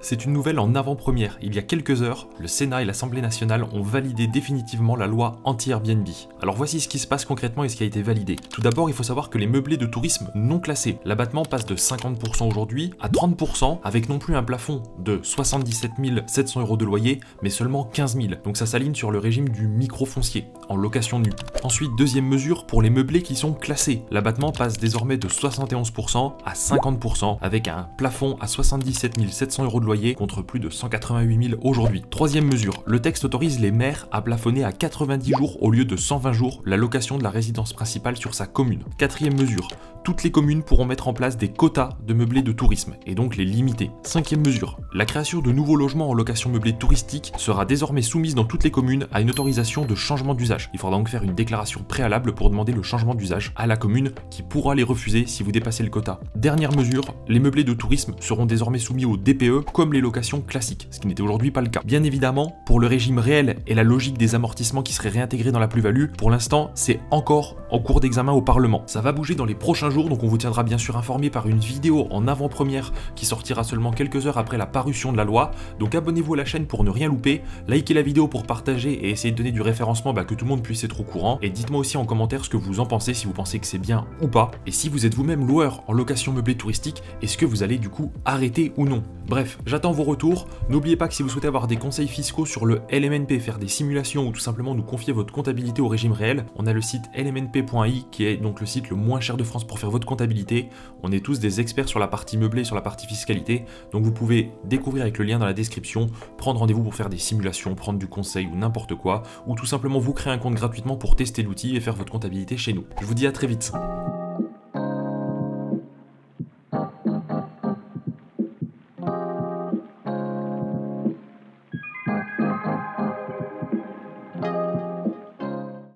C'est une nouvelle en avant-première. Il y a quelques heures, le Sénat et l'Assemblée nationale ont validé définitivement la loi anti-Airbnb. Alors voici ce qui se passe concrètement et ce qui a été validé. Tout d'abord, il faut savoir que les meublés de tourisme non classés, l'abattement passe de 50% aujourd'hui à 30%, avec non plus un plafond de 77 700 € de loyer, mais seulement 15 000. Donc ça s'aligne sur le régime du micro-foncier, en location nue. Ensuite, deuxième mesure pour les meublés qui sont classés. L'abattement passe désormais de 71% à 50%, avec un plafond à 77 700 € de loyer contre plus de 188 000 aujourd'hui. Troisième mesure, le texte autorise les maires à plafonner à 90 jours au lieu de 120 jours la location de la résidence principale sur sa commune. Quatrième mesure, toutes les communes pourront mettre en place des quotas de meublés de tourisme et donc les limiter. Cinquième mesure, la création de nouveaux logements en location meublée touristique sera désormais soumise dans toutes les communes à une autorisation de changement d'usage. Il faudra donc faire une déclaration préalable pour demander le changement d'usage à la commune qui pourra les refuser si vous dépassez le quota. Dernière mesure, les meublés de tourisme seront désormais soumis au DPE comme les locations classiques, ce qui n'était aujourd'hui pas le cas. Bien évidemment, pour le régime réel et la logique des amortissements qui seraient réintégrés dans la plus-value, pour l'instant, c'est encore en cours d'examen au Parlement. Ça va bouger dans les prochains jours, donc on vous tiendra bien sûr informé par une vidéo en avant-première qui sortira seulement quelques heures après la parution de la loi. Donc abonnez-vous à la chaîne pour ne rien louper, likez la vidéo pour partager et essayer de donner du référencement, que tout le monde puisse être au courant. Et dites-moi aussi en commentaire ce que vous en pensez, si vous pensez que c'est bien ou pas. Et si vous êtes vous-même loueur en location meublée touristique, est-ce que vous allez du coup arrêter ou non? Bref, j'attends vos retours. N'oubliez pas que si vous souhaitez avoir des conseils fiscaux sur le LMNP, faire des simulations ou tout simplement nous confier votre comptabilité au régime réel, on a le site lmnp.i qui est donc le site le moins cher de France pour faire votre comptabilité. On est tous des experts sur la partie meublée, sur la partie fiscalité, donc vous pouvez découvrir avec le lien dans la description, prendre rendez-vous pour faire des simulations, prendre du conseil ou n'importe quoi, ou tout simplement vous créer un compte gratuitement pour tester l'outil et faire votre comptabilité chez nous. Je vous dis à très vite.